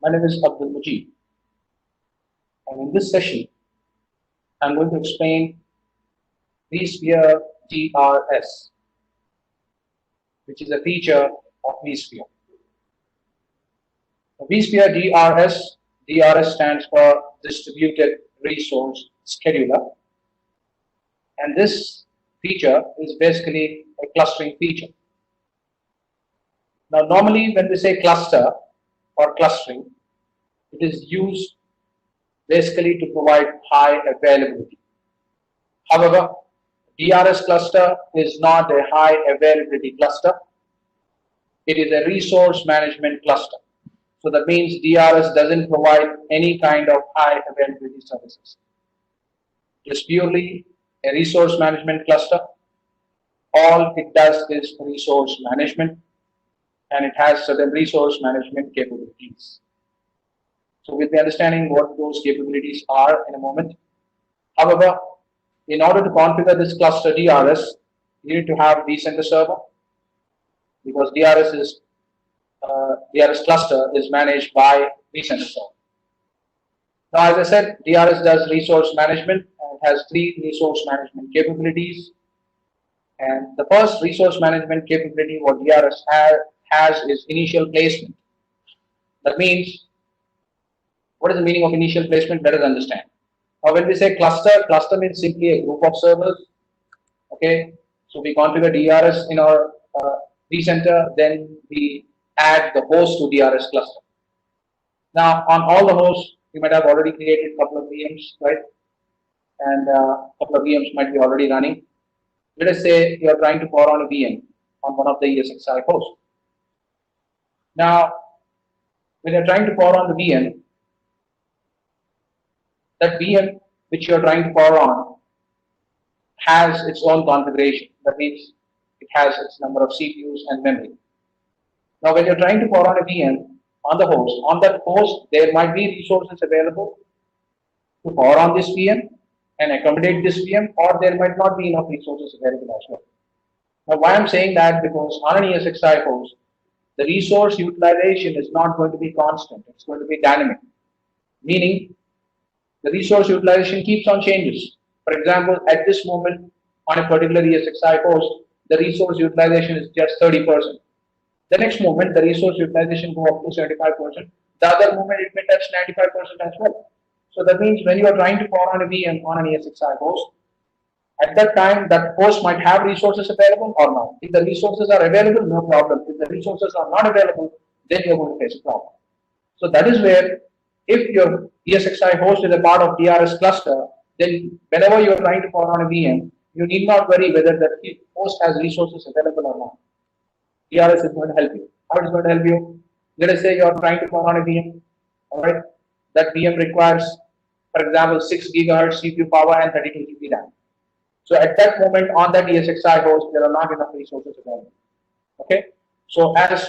My name is Abdul Mujib, and in this session, I'm going to explain vSphere DRS, which is a feature of vSphere. vSphere DRS stands for Distributed Resource Scheduler, and this feature is basically a clustering feature. Now, normally when we say cluster or clustering, it is used basically to provide high availability. However, DRS cluster is not a high availability cluster. It is a resource management cluster. So that means DRS doesn't provide any kind of high availability services. It is purely a resource management cluster. All it does is resource management, and it has certain resource management capabilities. So we'll be understanding what those capabilities are in a moment. However, in order to configure this cluster DRS, you need to have vCenter server, because DRS cluster is managed by vCenter server. Now, as I said, DRS does resource management and has 3 resource management capabilities. And the first resource management capability what DRS has is initial placement. That means, what is the meaning of initial placement? Let us understand. Now, when we say cluster means simply a group of servers. Okay, so we configure DRS in our vCenter, then we add the host to DRS cluster. Now, on all the hosts, you might have already created a couple of VMs, right? And a couple of VMs might be already running. Let us say you are trying to power on a VM on one of the ESXi hosts. Now, when you are trying to power on the VM, that VM which you are trying to power on has its own configuration. That means it has its number of CPUs and memory. Now, when you're trying to power on a VM on that host, there might be resources available to power on this VM and accommodate this VM, or there might not be enough resources available as well. Now, why I'm saying that, because on an ESXi host, the resource utilization is not going to be constant. It's going to be dynamic, meaning the resource utilization keeps on changes. For example, at this moment on a particular ESXi host, the resource utilization is just 30%. The next moment, the resource utilization go up to 75%. The other moment, it may touch 95% as well. So that means when you are trying to power on a VM on an ESXi host, at that time, that host might have resources available or not. If the resources are available, no problem. If the resources are not available, then you're going to face a problem. So that is where, if your ESXi host is a part of DRS cluster, then whenever you're trying to power on a VM, you need not worry whether the host has resources available or not. DRS is going to help you. How is it going to help you? Let us say you're trying to power on a VM. All right, that VM requires, for example, 6 gigahertz CPU power and 32 GB RAM. So at that moment on that ESXi host, there are not enough resources available. Okay, so as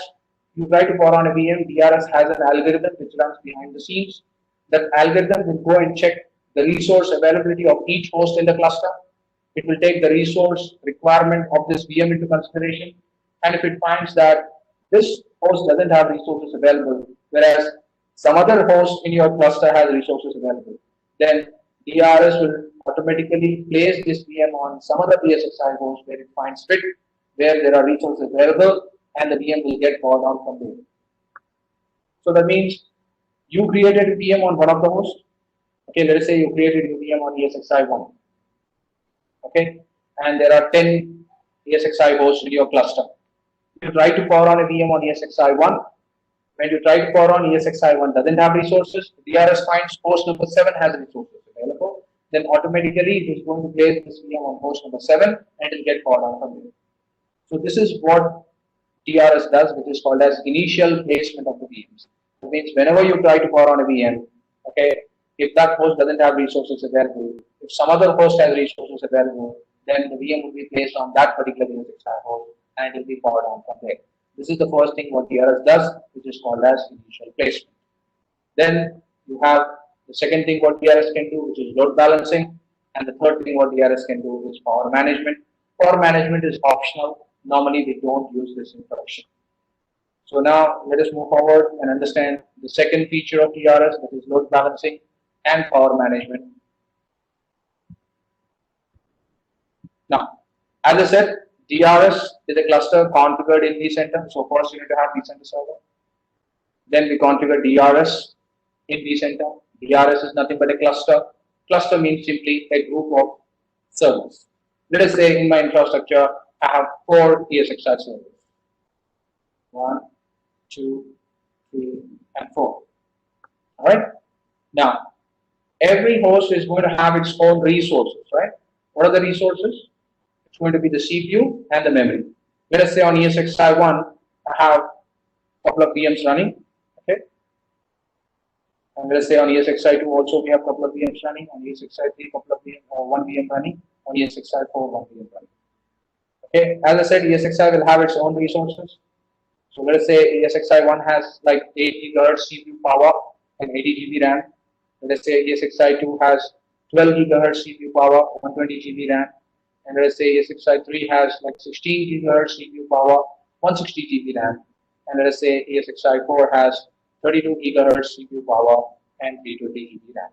you try to power on a VM, DRS has an algorithm which runs behind the scenes. That algorithm will go and check the resource availability of each host in the cluster. It will take the resource requirement of this VM into consideration. And if it finds that this host doesn't have resources available, whereas some other host in your cluster has resources available, then DRS will automatically place this VM on some other ESXi host where it finds fit, where there are resources available, and the VM will get powered on from there. So that means you created a VM on one of the hosts. Okay, let us say you created a VM on ESXi 1. Okay, and there are 10 ESXi hosts in your cluster. You try to power on a VM on ESXi 1. When you try to power on ESXi 1 doesn't have resources, DRS finds host number 7 has resources available, then automatically it is going to place this VM on host number 7 and it will get powered on from there. So this is what DRS does, which is called as initial placement of the VMs. It means whenever you try to power on a VM, okay, if that host doesn't have resources available, if some other host has resources available, then the VM will be placed on that particular ESXi host and it will be powered on from there. This is the first thing what DRS does, which is called as initial placement. Then you have the second thing what DRS can do, which is load balancing, and the third thing what DRS can do is power management. Power management is optional. Normally we don't use this in production. So now let us move forward and understand the second feature of DRS, that is load balancing and power management. Now, as I said, DRS is a cluster configured in vCenter. So first you need to have vCenter server. Then we configure DRS in vCenter. DRS is nothing but a cluster. Cluster means simply a group of servers. Let us say in my infrastructure, I have 4 ESXi servers. 1, 2, 3, and 4. Alright? Now, every host is going to have its own resources, right? What are the resources? It's going to be the CPU and the memory. Let us say on ESXi1, I have a couple of VMs running, okay? And let us say on ESXi2 also we have a couple of VMs running, on ESXi3 couple of VM, 1 VM running, on ESXi4 1 VM running. Okay, as I said, ESXi will have its own resources. So let us say ESXi1 has like 8 GHz CPU power and 80 GB RAM. Let us say ESXi2 has 12 GHz CPU power, 120 GB RAM. And let us say ESXi3 has like 16 GHz CPU power, 160 GB RAM. And let us say ESXi4 has 32 GHz CPU power and 320 GB RAM.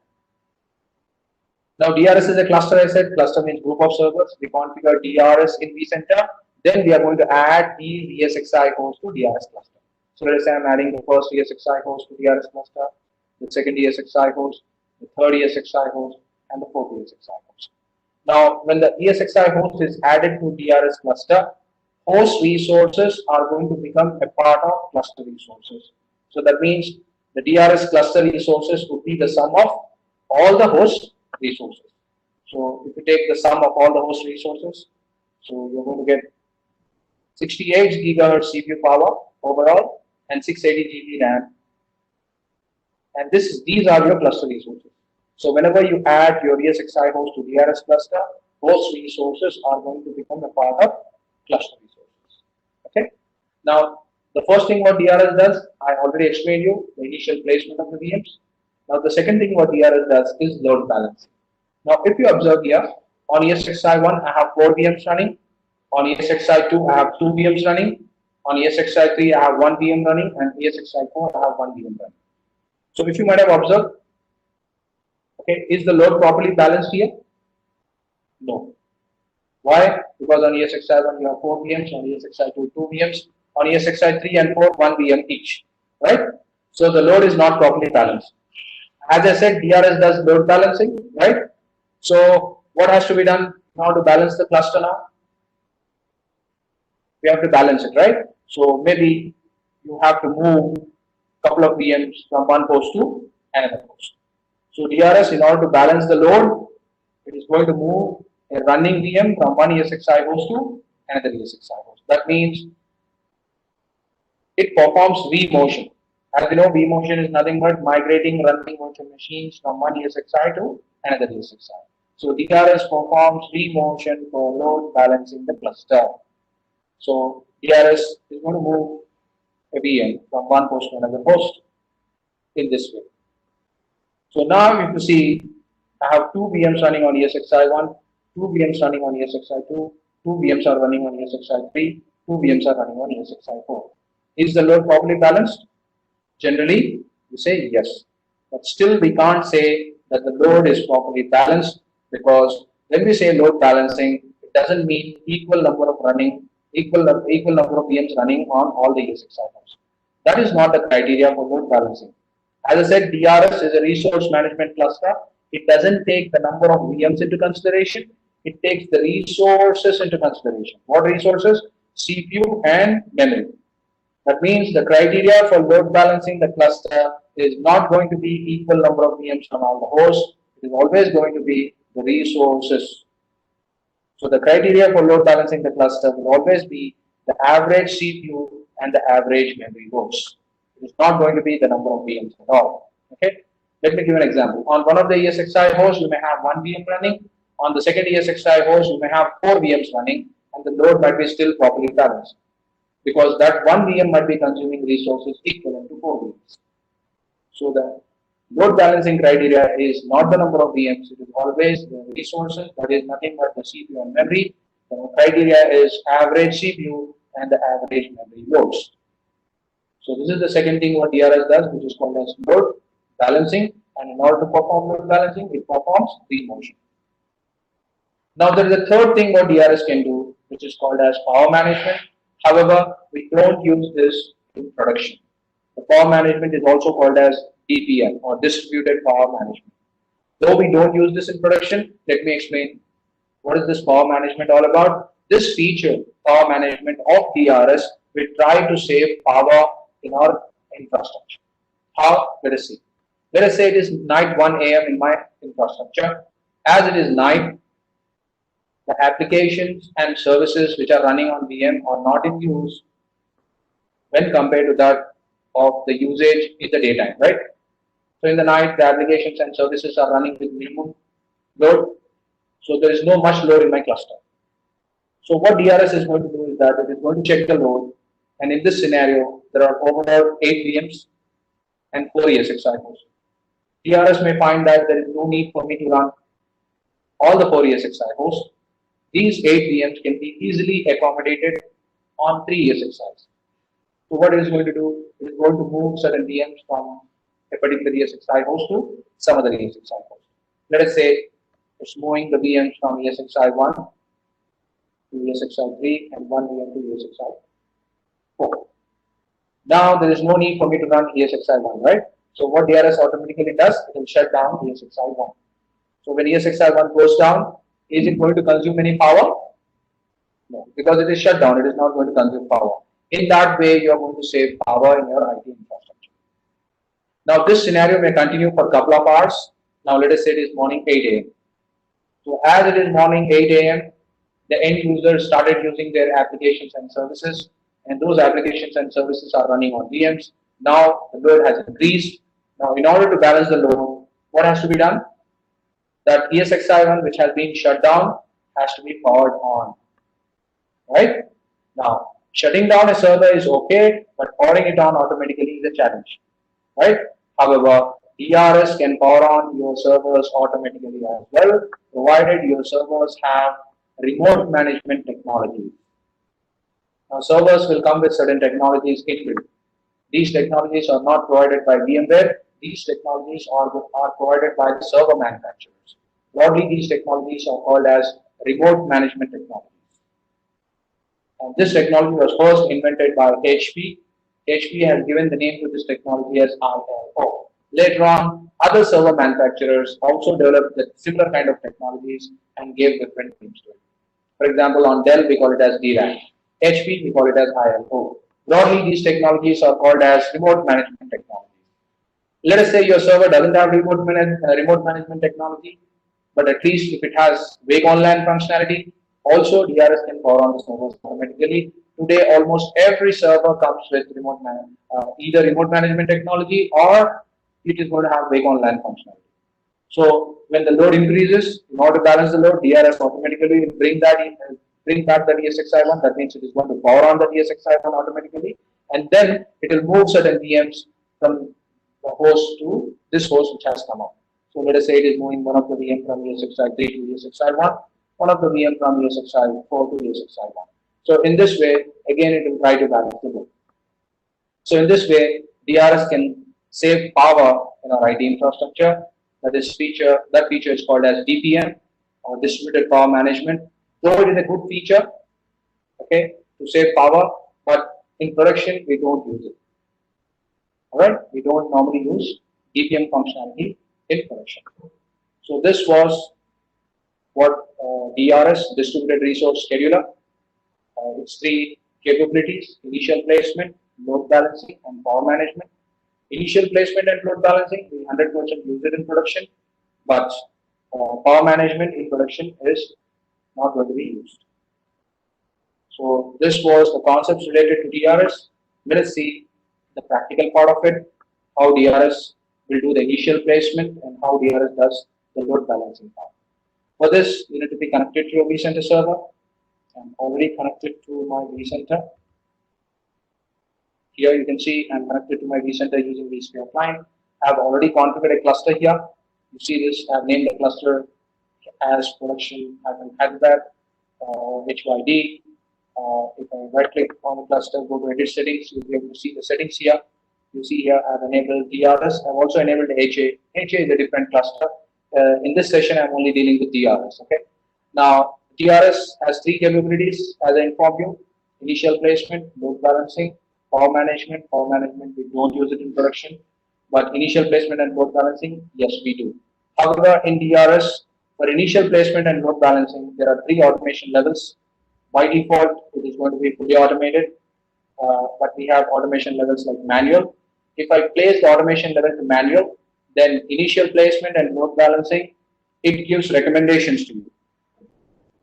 Now DRS is a cluster, I said. Cluster means group of servers. We configure DRS in vCenter. Then we are going to add the ESXi host to DRS cluster. So let us say I'm adding the first ESXi host to DRS cluster, the second ESXi host, the third ESXi host, and the fourth ESXi host. Now, when the ESXi host is added to DRS cluster, host resources are going to become a part of cluster resources. So that means the DRS cluster resources would be the sum of all the host resources. So if you take the sum of all the host resources, so you're going to get 68 GHz CPU power overall and 680 GB RAM. And these are your cluster resources. So whenever you add your ESXi host to DRS cluster, host resources are going to become a part of cluster resources. Okay. Now, the first thing what DRS does, I already explained you the initial placement of the VMs. Now, the second thing what DRS does is load balancing. Now, if you observe here, on ESXi1, I have 4 VMs running. On ESXi2, I have 2 VMs running. On ESXi3, I have 1 VM running. And ESXi4, I have 1 VM running. So, if you might have observed, okay, is the load properly balanced here? No. Why? Because on ESXi1, you have 4 VMs. On ESXi2, 2 VMs. On ESXi3 and 4, 1 VM each. Right? So, the load is not properly balanced. As I said, DRS does load balancing, right? So, what has to be done now to balance the cluster now? We have to balance it, right? So, maybe you have to move a couple of VMs from one host to another host. So, DRS, in order to balance the load, it is going to move a running VM from one ESXi host to another ESXi host. That means it performs vMotion. As you know, vMotion is nothing but migrating running virtual machines from one ESXi to another ESXi. So DRS performs vMotion for load balancing the cluster. So DRS is going to move a VM from one host to another host in this way. So now if you see, I have 2 VMs running on ESXi1, 2 VMs running on ESXi2, 2 VMs are running on ESXi3, 2 VMs are running on ESXi4. Is the load properly balanced? Generally, we say yes. But still we can't say that the load is properly balanced, because when we say load balancing, it doesn't mean equal number of number of VMs running on all the ESXi hosts. That is not the criteria for load balancing. As I said, DRS is a resource management cluster. It doesn't take the number of VMs into consideration. It takes the resources into consideration. What resources? CPU and memory. That means the criteria for load balancing the cluster is not going to be equal number of VMs on all the hosts. It is always going to be the resources. So the criteria for load balancing the cluster will always be the average CPU and the average memory loads. It is not going to be the number of VMs at all. Okay. Let me give an example. On one of the ESXi hosts, you may have 1 VM running. On the second ESXi host, you may have 4 VMs running, and the load might be still properly balanced, because that 1 VM might be consuming resources equivalent to 4 VMs. So the load balancing criteria is not the number of VMs, it is always the resources, that is nothing but the CPU and memory. The criteria is average CPU and the average memory loads. So this is the second thing what DRS does, which is called as load balancing. And in order to perform load balancing, it performs remotion. Now there is a third thing what DRS can do, which is called as power management. However, we don't use this in production. The power management is also called as DPM, or distributed power management. Though we don't use this in production, let me explain what is this power management all about. This feature, power management of DRS, will try to save power in our infrastructure. How? Let us see. Let us say it is night 1 a.m. in my infrastructure. As it is night, the applications and services which are running on VM are not in use when compared to that of the usage in the daytime, right? So in the night, the applications and services are running with minimum load, so there is no much load in my cluster. So what DRS is going to do is that it is going to check the load, and in this scenario, there are overall 8 VMs and 4 ESXi hosts. DRS may find that there is no need for me to run all the 4 ESXi hosts. These 8 VMs can be easily accommodated on 3 ESXis. So what it is going to do, it is going to move certain VMs from a particular ESXi host to some other ESXi host. Let us say it's moving the VMs from ESXi1 to ESXi3 and one VM to ESXi4. Now there is no need for me to run ESXi1, right? So what DRS automatically does, it will shut down ESXi1. So when ESXi1 goes down, is it going to consume any power? No, because it is shut down, it is not going to consume power. In that way, you are going to save power in your IT infrastructure. Now this scenario may continue for a couple of hours. Now let us say it is morning 8 a.m. So as it is morning 8 a.m., the end users started using their applications and services, and those applications and services are running on VMs. Now the load has increased. Now in order to balance the load, what has to be done? That ESXi1 which has been shut down has to be powered on. Right? Now shutting down a server is okay, but powering it on automatically is a challenge. Right? However, DRS can power on your servers automatically as well, provided your servers have remote management technology. Now, servers will come with certain technologies inbuilt. These technologies are not provided by VMware. These technologies are provided by the server manufacturers. Broadly, these technologies are called as remote management technologies. And this technology was first invented by HP. HP has given the name to this technology as ILO. Later on, other server manufacturers also developed the similar kind of technologies and gave different names to it. For example, on Dell, we call it as DRAM. HP, we call it as ILO. Broadly, these technologies are called as remote management technologies. Let us say your server doesn't have remote management technology, but at least if it has Wake on LAN functionality, also DRS can power on the servers automatically. Today, almost every server comes with either remote management technology or it is going to have Wake on LAN functionality. So when the load increases, in order to balance the load, DRS automatically will bring back the ESXi1. That means it is going to power on the ESXi1 automatically, and then it will move certain VMs from the host to this host which has come up. So let us say it is moving one of the VM from ESXi3 to ESXi1, one of the VM from ESXi4 to ESXi1. So in this way, again, it will try to balance the load. So in this way, DRS can save power in our IT infrastructure. That feature is called as DPM, or distributed power management. Though it is a good feature, okay, to save power, but in production we don't use it. Alright, we don't normally use DPM functionality in production. So this was what DRS, distributed resource scheduler, its three capabilities: initial placement, load balancing, and power management. Initial placement and load balancing, we 100% use it in production, but power management in production is not going to be used. So this was the concepts related to DRS. Let us see the practical part of it, how DRS will do the initial placement and how DRS does the load balancing part. For this, you need to be connected to your vCenter server. I'm already connected to my vCenter. Here you can see I'm connected to my vCenter using vSphere client. I've already configured a cluster here. You see this, I've named the cluster as production hardware HYD. If I right click on the cluster, go to edit settings, you'll be able to see the settings here. You see here I've enabled DRS. I've also enabled HA. HA is a different cluster. In this session, I'm only dealing with DRS. Okay. Now, DRS has three capabilities as I informed you: initial placement, load balancing, power management. Power management, we don't use it in production, but initial placement and load balancing, yes, we do. However, in DRS, for initial placement and load balancing, there are three automation levels. By default, it is going to be fully automated, but we have automation levels like manual. If I place the automation level to manual, then initial placement and load balancing, it gives recommendations to you.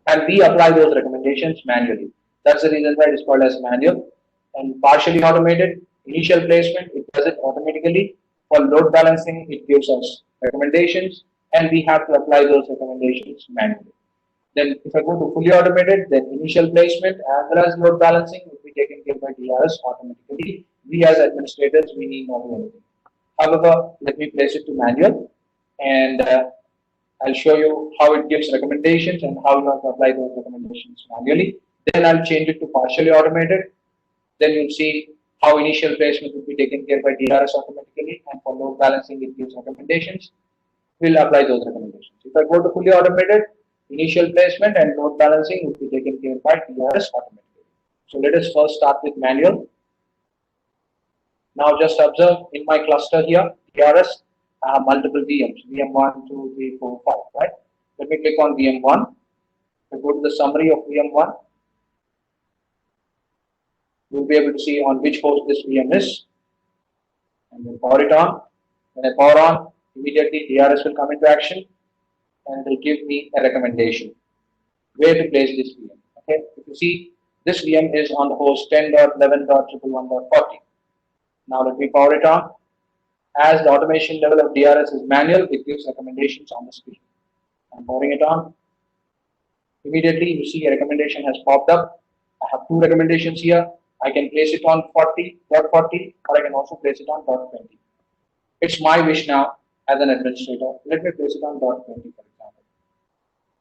And we apply those recommendations manually. That's the reason why it is called as manual. And partially automated, initial placement, it does it automatically. For load balancing, it gives us recommendations, and we have to apply those recommendations manually. Then if I go to fully automated, then initial placement as well as load balancing will be taken care by DRS automatically. We as administrators, we need not do anything. However, let me place it to manual, and I'll show you how it gives recommendations and how you have to apply those recommendations manually. Then I'll change it to partially automated. Then you'll see how initial placement will be taken care by DRS automatically, and for load balancing, it gives recommendations. We'll apply those recommendations. If I go to fully automated, initial placement and load balancing will be taken care by DRS automatically. So let us first start with manual. Now just observe in my cluster here, DRS, I have multiple VMs, VM1, 2, 3, 4, 5, right? Let me click on VM1. I go to the summary of VM1. You'll be able to see on which host this VM is. And then power it on. When I power on, immediately DRS will come into action, and it will give me a recommendation where to place this VM. Okay, if you see, this VM is on the host 10.11.111.40. Now let me power it on. As the automation level of DRS is manual, it gives recommendations on the screen. I'm powering it on. Immediately you see a recommendation has popped up. I have two recommendations here. I can place it on 40.40, or I can also place it on .20. It's my wish now as an administrator. Let me place it on .20, for example.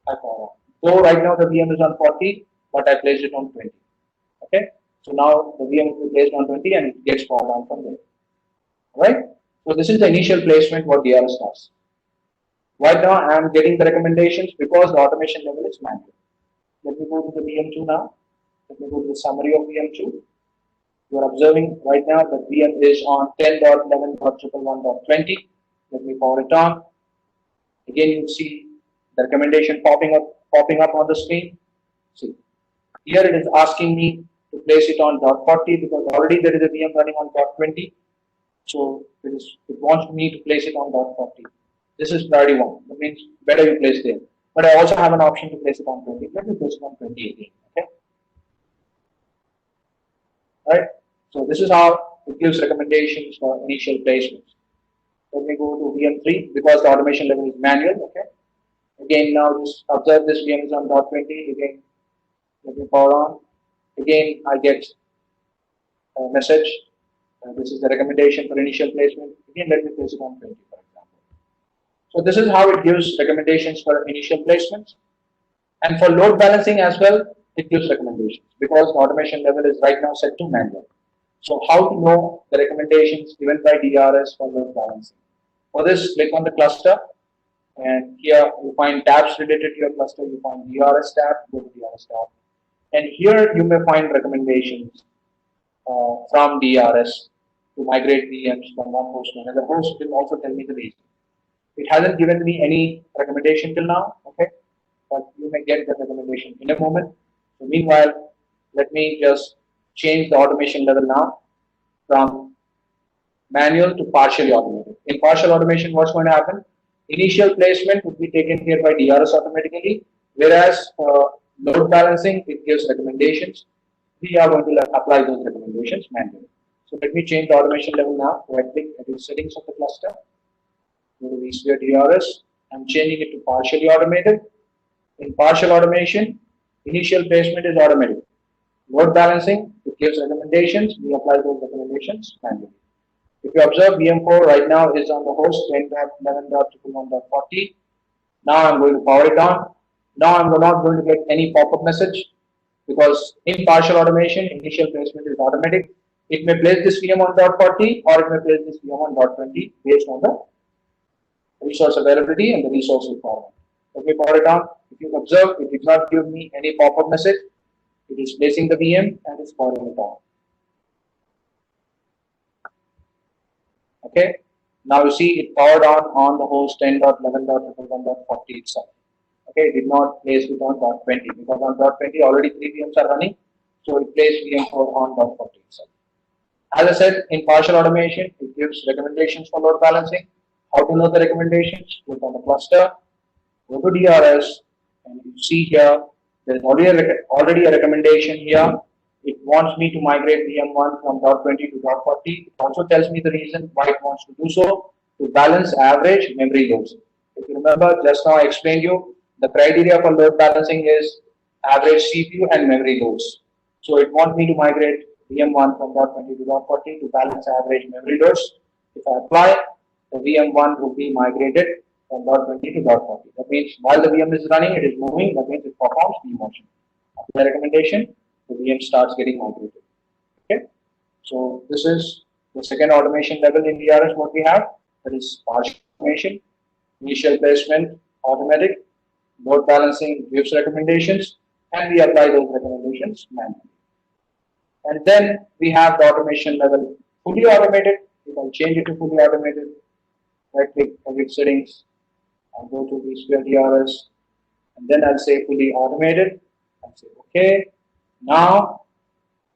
I power on. Though right now the VM is on 40, but I placed it on 20. Okay. So now the VM will be placed on 20 and it gets powered on from there. Right? So this is the initial placement what DRS does. Right now I am getting the recommendations because the automation level is manual. Let me go to the VM2 now. Let me go to the summary of VM2. You are observing right now that VM is on 10.11.111.20. Let me power it on. Again, you see the recommendation popping up on the screen. See, here it is asking me to place it on .40 because already there is a VM running on .20. So it wants me to place it on .40. This is priority 1. That means better you place there. But I also have an option to place it on 20. Let me place it on 20 again. Okay. Right. So this is how it gives recommendations for initial placements. Let me go to VM3 because the automation level is manual. Okay. Again, now just observe this VM is on .20. Again, let me power on. Again, I get a message. This is the recommendation for initial placement. Again, let me place it on 20, for example. So this is how it gives recommendations for initial placements. And for load balancing as well, it gives recommendations because the automation level is right now set to manual. So how to know the recommendations given by DRS for load balancing? For this, click on the cluster, and here you find tabs related to your cluster. You find DRS tab, go to DRS tab, and here you may find recommendations from DRS to migrate VMs from one host to another host. Will also tell me the reason. It hasn't given me any recommendation till now, okay, but you may get the recommendation in a moment. So meanwhile, let me just change the automation level now from manual to partially automated. In partial automation, what's going to happen? Initial placement would be taken care by DRS automatically, whereas load balancing, it gives recommendations. We are going to apply those recommendations manually. So let me change the automation level now. Right click at the settings of the cluster. Go to vSphere DRS. I'm changing it to partially automated. In partial automation, initial placement is automatic. Load balancing, it gives recommendations. We apply those recommendations manually. If you observe, VM4 right now is on the host 10.11.111.40. Now I'm going to power it on. Now I'm not going to get any pop-up message because in partial automation, initial placement is automatic. It may place this VM on dot 40 or it may place this VM on dot 20 based on the resource availability and the resource requirement. Let me power it on. If you observe, it did not give me any pop-up message. It is placing the VM and it's powering it on. Okay. Now you see it powered on the host 10.11.1.40 itself. Okay, it did not place it on dot 20 because on dot 20 already 3 VMs are running, so it placed VM4 on dot 40 itself. As I said, in partial automation, it gives recommendations for load balancing. How to know the recommendations? Click on the cluster, go to DRS, and you see here there is already a recommendation here. It wants me to migrate VM1 from dot 20 to dot 40. It also tells me the reason why it wants to do so, to balance average memory loads. If you remember, just now I explained you, the criteria for load balancing is average CPU and memory loads. So it wants me to migrate VM1 from dot 20 to dot 40 to balance average memory loads. If I apply, the VM1 will be migrated from dot 20 to dot 40. That means while the VM is running, it is moving. That means it performs vMotion. After the recommendation, the VM starts getting migrated. Okay. So this is the second automation level in DRS what we have. That is partial automation, initial placement, automatic, load balancing gives recommendations, and we apply those recommendations manually. And then we have the automation level fully automated. You can change it to fully automated. Right click, edit settings, and go to vSphere DRS, and then I'll say fully automated, and say OK. Now,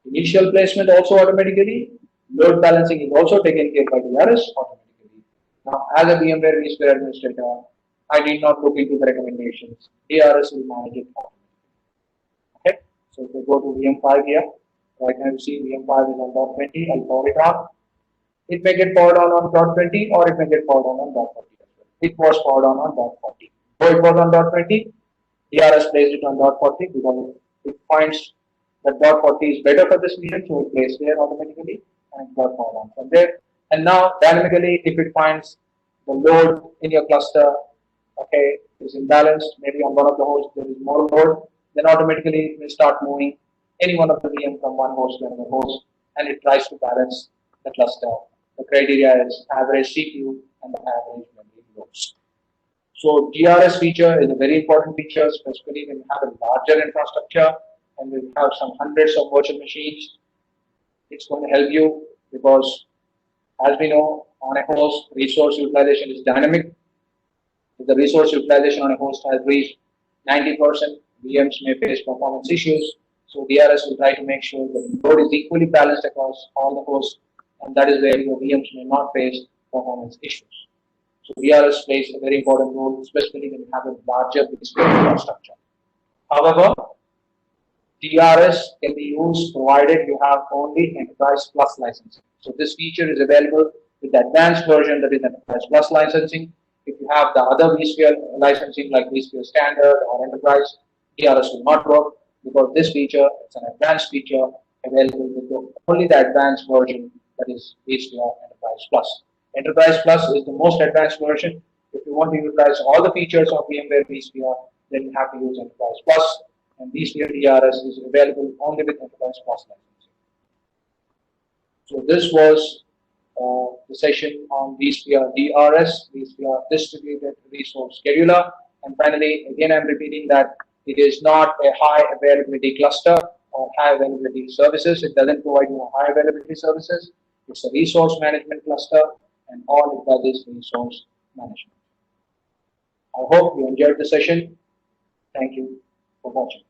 initial placement also automatically, load balancing is also taken care by DRS automatically. Now, as a VMware vSphere administrator, I need not look into the recommendations. DRS will manage it automatically. Okay, so if we go to VM5 here, right now you see VM5 is on dot 20, I'll power it on. It may get powered on dot 20 or it may get powered on dot 40 as well. It was powered on dot 40. So it was on dot 20, DRS placed it on dot 40 because it finds that dot 40 is better for this VM, so it placed there automatically and it got powered on from there. And now dynamically, if it finds the load in your cluster, okay, is imbalanced, maybe on one of the hosts there is more load, then automatically it will start moving any one of the VM from one host to another host, and it tries to balance the cluster. The criteria is average CPU and the average memory loads. So DRS feature is a very important feature, especially when you have a larger infrastructure and when you have some hundreds of virtual machines. It's going to help you because, as we know, on a host, resource utilization is dynamic. If the resource utilization on a host has reached 90%, VMs may face performance issues. So DRS will try to make sure the load is equally balanced across all the hosts, and that is where your VMs may not face performance issues. So DRS plays a very important role, especially when you have a larger infrastructure. However, DRS can be used provided you have only Enterprise Plus licensing. So this feature is available with the advanced version, that is Enterprise Plus licensing. If you have the other vSphere licensing like vSphere Standard or Enterprise, DRS will not work because this feature is an advanced feature available with only the advanced version, that is vSphere Enterprise Plus. Enterprise Plus is the most advanced version. If you want to utilize all the features of VMware vSphere, then you have to use Enterprise Plus, and vSphere DRS is available only with Enterprise Plus licensing. So this was the session on vSphere DRS, vSphere Distributed Resource Scheduler. And finally, again, I'm repeating that it is not a high availability cluster or high availability services. It doesn't provide you high availability services. It's a resource management cluster, and all it does is resource management. I hope you enjoyed the session. Thank you for watching.